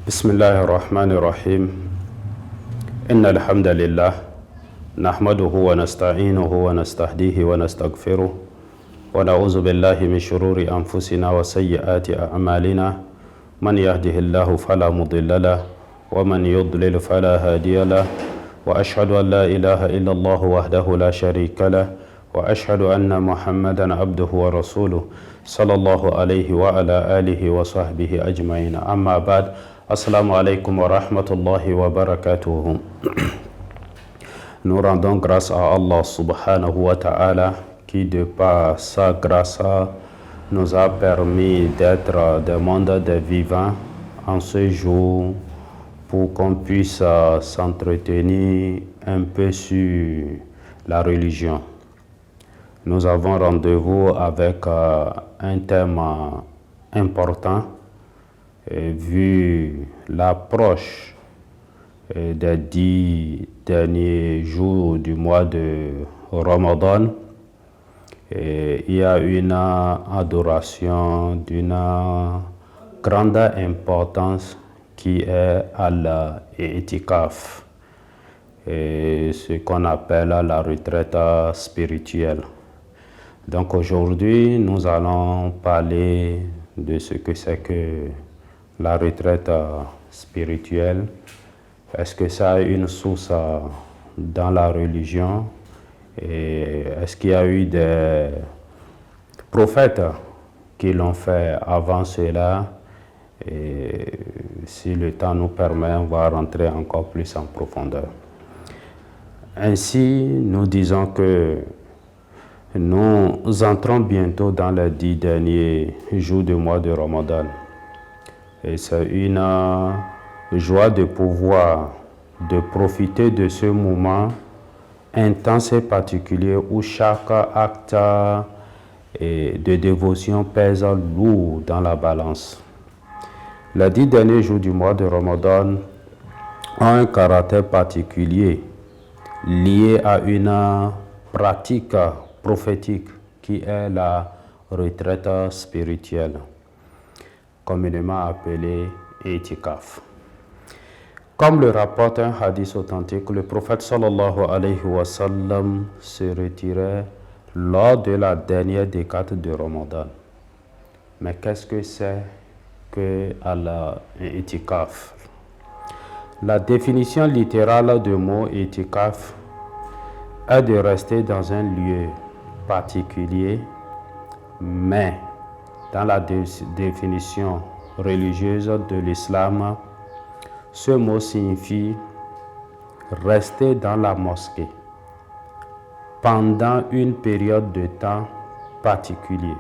بسم الله الرحمن الرحيم إن الحمد لله نحمده ونستعينه ونستهديه ونستغفره ونعوذ بالله من شرور أنفسنا وسيئات أعمالنا من يهده الله فلا مضل له ومن يضلل فلا هادي له وأشهد أن لا إله إلا الله وحده لا شريك له وأشهد أن محمدا عبده ورسوله صلى الله عليه وعلى آله وصحبه أجمعين أما بعد Assalamu alaikum wa rahmatullahi wa barakatuh. Nous rendons grâce à Allah subhanahu wa ta'ala qui de par sa grâce nous a permis d'être des mondes des vivants en ce jour pour qu'on puisse s'entretenir un peu sur la religion. Nous avons rendez-vous avec un thème important. Et vu l'approche des 10 derniers jours du mois de Ramadan, il y a une adoration d'une grande importance qui est al-i'tikaf, ce qu'on appelle la retraite spirituelle. Donc aujourd'hui, nous allons parler de ce que c'est que la retraite spirituelle. Est-ce que ça a une source dans la religion? Et est-ce qu'il y a eu des prophètes qui l'ont fait avant cela? Et si le temps nous permet, on va rentrer encore plus en profondeur. Ainsi, nous disons que nous entrons bientôt dans les 10 derniers jours du mois de Ramadan. Et c'est une joie de pouvoir de profiter de ce moment intense et particulier où chaque acte de dévotion pèse lourd dans la balance. Les 10 derniers jours du mois de Ramadan ont un caractère particulier lié à une pratique prophétique qui est la retraite spirituelle, communément appelé I'tikaf. Comme le rapporte un hadith authentique, le prophète sallallahu alayhi wa sallam se retirait lors de la dernière décade de Ramadan. Mais qu'est-ce que c'est que l'I'tikaf? La définition littérale du mot I'tikaf est de rester dans un lieu particulier, mais dans la définition religieuse de l'islam, ce mot signifie rester dans la mosquée pendant une période de temps particulière,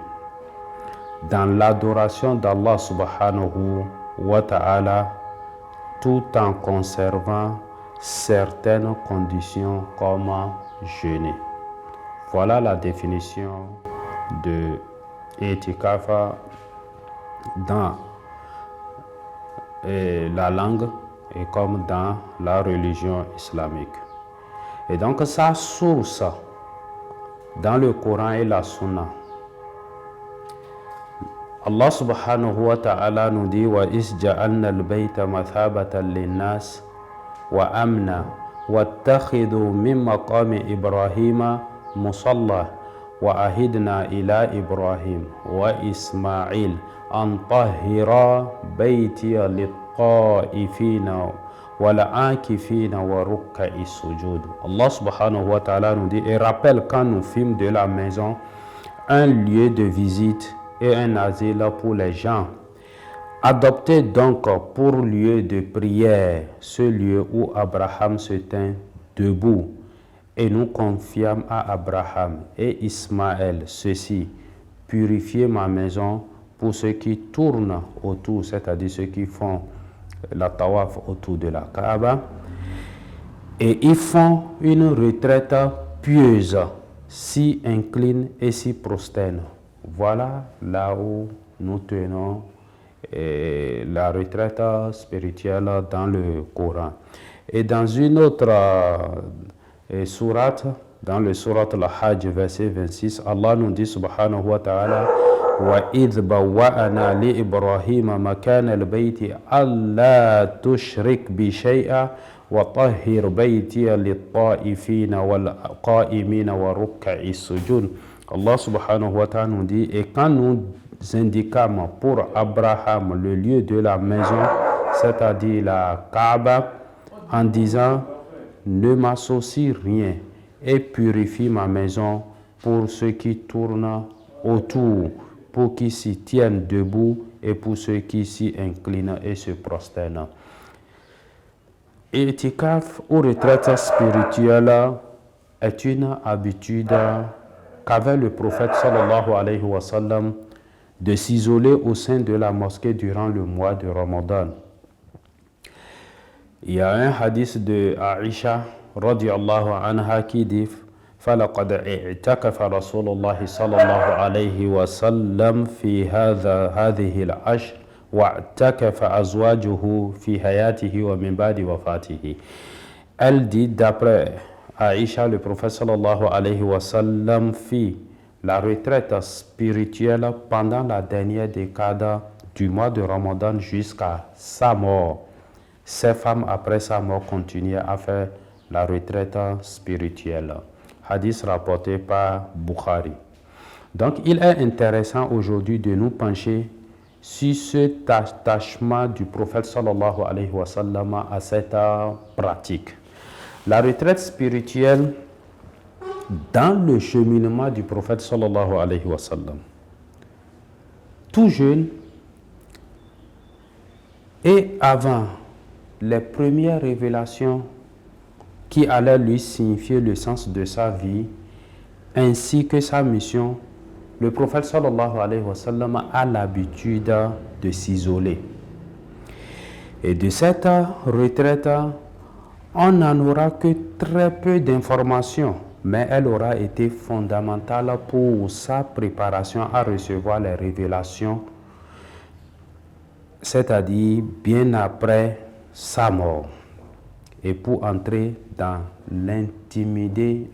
dans l'adoration d'Allah subhanahu wa ta'ala, tout en conservant certaines conditions comme jeûner. Voilà la définition de I'tikaf dans la langue et comme dans la religion islamique. Et donc sa source dans le Coran et la Sunna. Allah subhanahu wa ta'ala nous dit wa isja'alna al-bayta mathabatan lin-nas wa amna wattakhidhu min maqami Ibrahima musalla وَأَهِدْنَا إِلَى إِبْرَاهِيمَ وَإِسْمَاعِيلَ أَنْ طَهِّرَا بَيْتِيَ لِلطَّائِفِينَ وَالْعَاكِفِينَ وَرُكَّعِ السُّجُودِ. Allah subhanahu wa ta'ala nous dit et rappelle quand nous fîmes de la maison un lieu de visite et un asile pour les gens. Adoptez donc pour lieu de prière ce lieu où Abraham se tint debout. Et nous confiâmes à Abraham et Ismaël ceci: purifiez ma maison pour ceux qui tournent autour, c'est-à-dire ceux qui font la tawaf autour de la Kaaba, et ils font une retraite pieuse, s'y inclinent et s'y prosternent. Voilà là où nous tenons la retraite spirituelle dans le Coran. Et dans une autre sourate, dans le sourate al-Hajj, verset 26, Allah nous dit subhanahu wa ta'ala وإذ بوأنا لإبراهيم مكان البيت ألا تشرك بي شيئا وطهر بيتي للطائفين والقائمين وركع السجود. Allah subhanahu wa ta'ala nous dit, et quand nous indiquâmes pour Abraham le lieu de la maison, c'est-à-dire la Kaaba, en disant, ne m'associe rien et purifie ma maison pour ceux qui tournent autour, pour qui s'y tiennent debout et pour ceux qui s'y inclinent et se prosternent. Itikaf ou retraite spirituelle est une habitude qu'avait le prophète sallallahu alayhi wa sallam de s'isoler au sein de la mosquée durant le mois de Ramadan. Il y a un hadith de Aïcha radiyallahu anha qui dit فَلَقَدْ اعْتَكَفَ رَسُولُ اللَّهِ صَلَّى اللَّهُ عَلَيْهِ وَسَلَّمْ فِي هذه العشر وَاعْتَكَفَ أَزْوَاجُهُ فِي حَيَاتِهِ وَمِنْ بَعْدِ وَفَاتِهِ. Elle dit, d'après Aïcha, le prophète sallallahu alayhi wa sallam fit la retraite spirituelle pendant la dernière décade du mois de Ramadan jusqu'à sa mort. Ces femmes, après sa mort, continuaient à faire la retraite spirituelle. Hadith rapporté par Bukhari. Donc, il est intéressant aujourd'hui de nous pencher sur cet attachement du prophète sallallahu alayhi wa sallam à cette pratique. La retraite spirituelle dans le cheminement du prophète sallallahu alayhi wa sallam. Tout jeune et avant les premières révélations qui allaient lui signifier le sens de sa vie ainsi que sa mission, le prophète sallallahu alayhi wa sallam a l'habitude de s'isoler. Et de cette retraite, on n'en aura que très peu d'informations, mais elle aura été fondamentale pour sa préparation à recevoir les révélations, c'est-à-dire bien après sa mort, et pour entrer dans l'intimité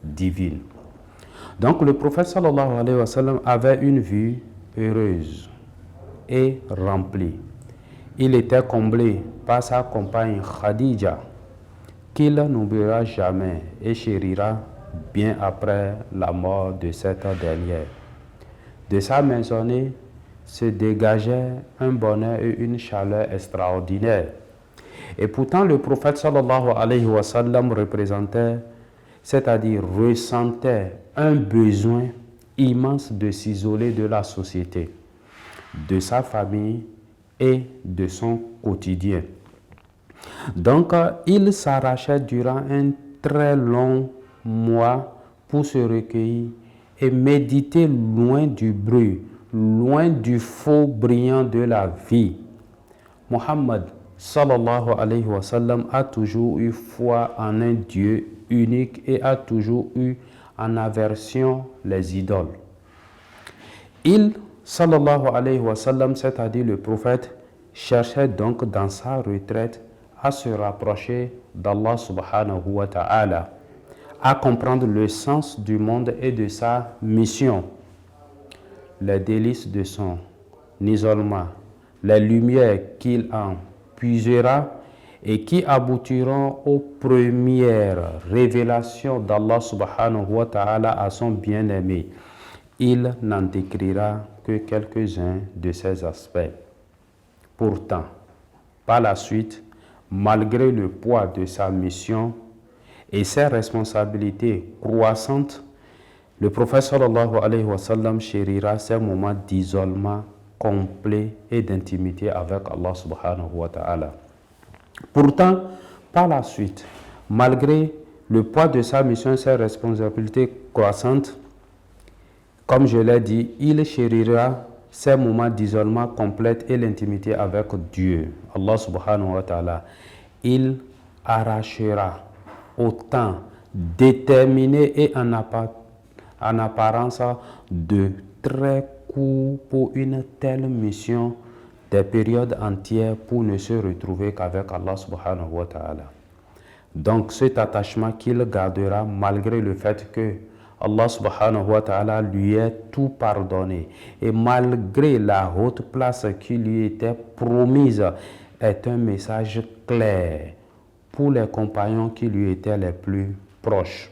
divine. Donc le prophète sallallahu alayhi wa sallam avait une vie heureuse et remplie. Il était comblé par sa compagne Khadija, qu'il n'oubliera jamais et chérira bien après la mort de cette dernière. De sa maisonnée se dégageait un bonheur et une chaleur extraordinaire. Et pourtant le prophète sallallahu alayhi wa sallam représentait, c'est-à-dire ressentait un besoin immense de s'isoler de la société, de sa famille et de son quotidien. Donc, il s'arrachait durant un très long mois pour se recueillir et méditer loin du bruit, loin du faux brillant de la vie. Muhammad sallallahu alayhi wa sallam a toujours eu foi en un Dieu unique et a toujours eu en aversion les idoles. Il, sallallahu alayhi wa sallam, c'est-à-dire le prophète, cherchait donc dans sa retraite à se rapprocher d'Allah subhanahu wa ta'ala, à comprendre le sens du monde et de sa mission, les délices de son isolement, les lumières qu'il en puisera et qui aboutiront aux premières révélations d'Allah subhanahu wa ta'ala à son bien-aimé. Il n'en décrira que quelques-uns de ces aspects. Pourtant, par la suite, malgré le poids de sa mission et ses responsabilités croissantes, le prophète sallallahu alayhi wa sallam chérira ces moments d'isolement complet et d'intimité avec Allah subhanahu wa ta'ala. Pourtant, par la suite, malgré le poids de sa mission et ses responsabilités croissantes, comme je l'ai dit, il chérira ces moments d'isolement complet et l'intimité avec Dieu, Allah subhanahu wa ta'ala. Il arrachera au temps déterminé et en apparence de très court pour une telle mission des périodes entières pour ne se retrouver qu'avec Allah subhanahu wa ta'ala. Donc cet attachement qu'il gardera malgré le fait que Allah subhanahu wa ta'ala lui est tout pardonné. Et malgré la haute place qui lui était promise, est un message clair pour les compagnons qui lui étaient les plus proches.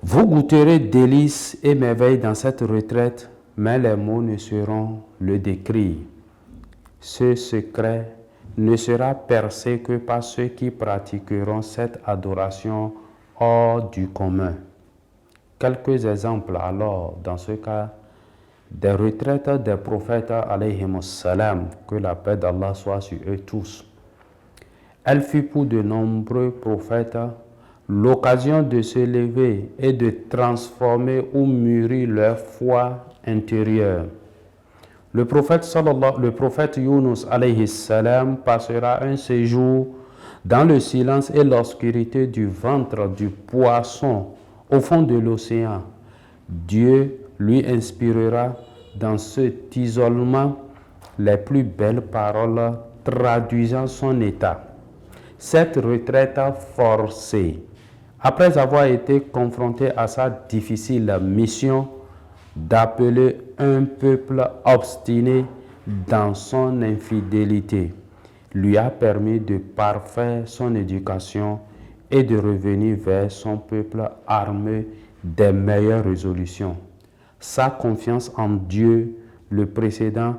Vous goûterez délices et merveilles dans cette retraite, mais les mots ne seront le décrit. Ce secret ne sera percé que par ceux qui pratiqueront cette adoration hors du commun. Quelques exemples alors, dans ce cas, des retraites des prophètes, alayhimus salam, que la paix d'Allah soit sur eux tous. Elle fut pour de nombreux prophètes l'occasion de se lever et de transformer ou mûrir leur foi intérieure. Le prophète Yunus alayhi salam passera un séjour dans le silence et l'obscurité du ventre du poisson au fond de l'océan. Dieu lui inspirera dans cet isolement les plus belles paroles traduisant son état. Cette retraite forcée, après avoir été confronté à sa difficile mission d'appeler un peuple obstiné dans son infidélité, lui a permis de parfaire son éducation et de revenir vers son peuple armé des meilleures résolutions. Sa confiance en Dieu, le précédent,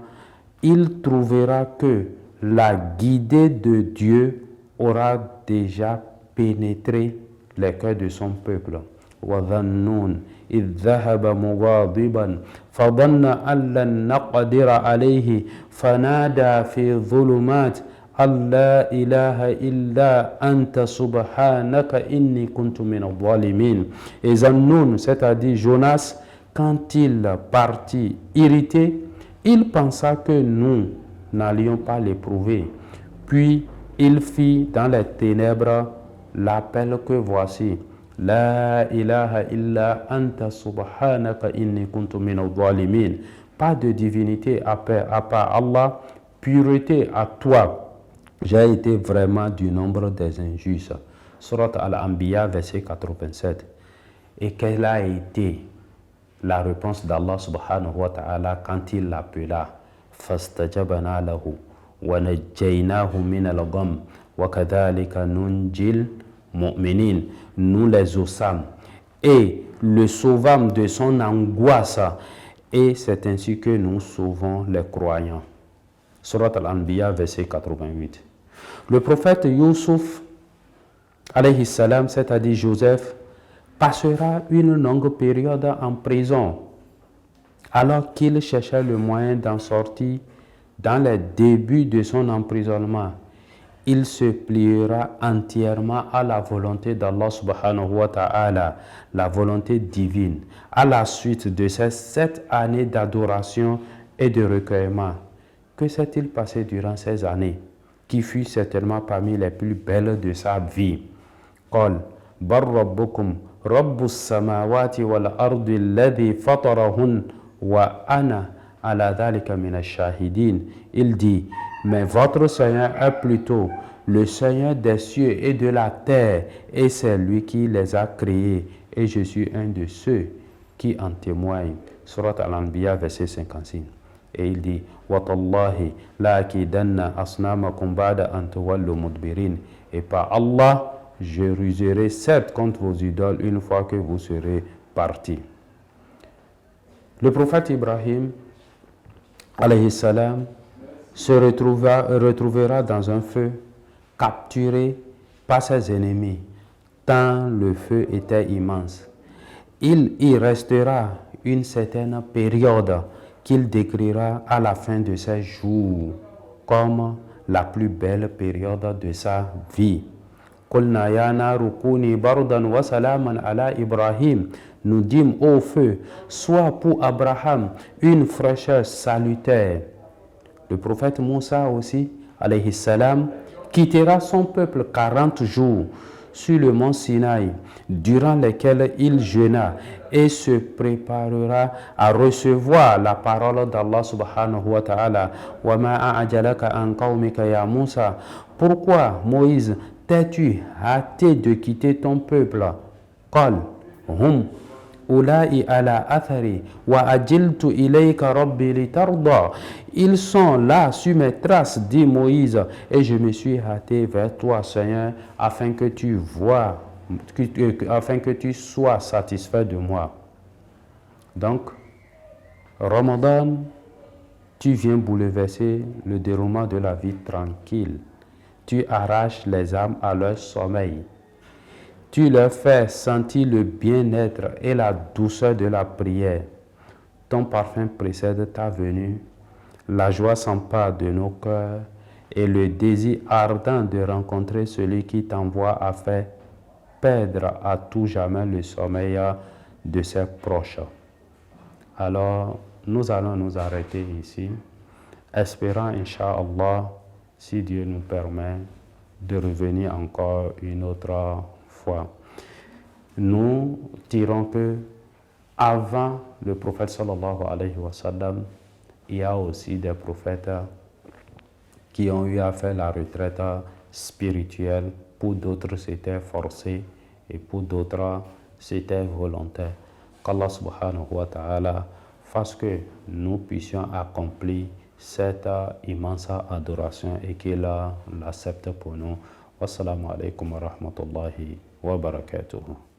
il trouvera que la guidée de Dieu aura déjà pénétré les cœurs de son peuple. وَظَنُّونَ إِذْ ذَهَبَ مُغَاضِبًا فَظَنَّ أَن لَّن نَّقْدِرَ عَلَيْهِ فَنَادَى فِي الظُّلُمَاتِ أَن لَّا إِلَٰهَ إِلَّا أَنتَ سُبْحَانَكَ إِنِّي كُنتُ مِنَ الظَّالِمِينَ. Et Zannoun, c'est-à-dire Jonas, quand il partit irrité, il pensa que nous n'allions pas l'éprouver. Puis il fit dans les ténèbres l'appel que voici. La ilaha illa anta subhanaka inni kuntu minal zalimin. Pas de divinité à part Allah, pureté à toi. J'ai été vraiment du nombre des injustes. Surat Al-Anbiya, verset 87. Et quelle a été la réponse d'Allah subhanahu wa ta'ala quand il l'appela? Fastajabana lahu wa najjaynahu min al-gham wa kadhalika nunjil mu'minin. Nous les osâmes et le sauvâmes de son angoisse, et c'est ainsi que nous sauvons les croyants. Surat Al-Anbiya, verset 88. Le prophète Yusuf, alayhi salam, c'est-à-dire Joseph, passera une longue période en prison, alors qu'il cherchait le moyen d'en sortir dans les débuts de son emprisonnement. Il se pliera entièrement à la volonté d'Allah subhanahu wa ta'ala, la volonté divine, à la suite de ces 7 années d'adoration et de recueillement. Que s'est-il passé durant ces années, qui fut certainement parmi les plus belles de sa vie? Qul bar rabbukum rabbus samawati wal ardi alladhi fatarahun wa ana ala dhalika minash shahidin. Il dit, mais votre Seigneur est plutôt le Seigneur des cieux et de la terre, et c'est lui qui les a créés, et je suis un de ceux qui en témoignent. Surat Al-Anbiya, verset 56. Et il dit, Watallahi la akidanna asnamakum ba'da an tuwallu mudbirin. Et par Allah, je ruserai certes contre vos idoles une fois que vous serez partis. Le prophète Ibrahim, alayhi salam, se retrouvera dans un feu, capturé par ses ennemis, tant le feu était immense. Il y restera une certaine période qu'il décrira à la fin de ses jours comme la plus belle période de sa vie. Qulna ya naru kuni bardan wa salaman ala Ibrahim. Nous dîmes au feu, soit pour Abraham une fraîcheur salutaire. Le prophète Moussa aussi, alayhi salam, quittera son peuple 40 jours sur le mont Sinaï, durant lesquels il jeûna et se préparera à recevoir la parole d'Allah subhanahu wa ta'ala. Wa ma a'jalaka an qawmika ya Moussa. Pourquoi, Moïse, t'es-tu hâté de quitter ton peuple? Qal Hum Ulai ala athari wa ajiltu ilayka rabbi litarda. Ils sont là sur mes traces, dit Moïse, et je me suis hâté vers toi, Seigneur, afin que tu vois, afin que tu sois satisfait de moi. Donc, Ramadan, tu viens bouleverser le déroulement de la vie tranquille. Tu arraches les âmes à leur sommeil. Tu leur fais sentir le bien-être et la douceur de la prière. Ton parfum précède ta venue. La joie s'empare de nos cœurs et le désir ardent de rencontrer celui qui t'envoie a fait perdre à tout jamais le sommeil de ses proches. Alors, nous allons nous arrêter ici, espérant, Inch'Allah, si Dieu nous permet, de revenir encore une autre fois. Nous dirons que avant le prophète sallallahu alayhi wa sallam, il y a aussi des prophètes qui ont eu à faire la retraite spirituelle. Pour d'autres, c'était forcé et pour d'autres, c'était volontaire. Qu'Allah subhanahu wa ta'ala fasse que nous puissions accomplir cette immense adoration et qu'il l'accepte pour nous. Wassalamu alaikum wa rahmatullahi wa barakatuhu.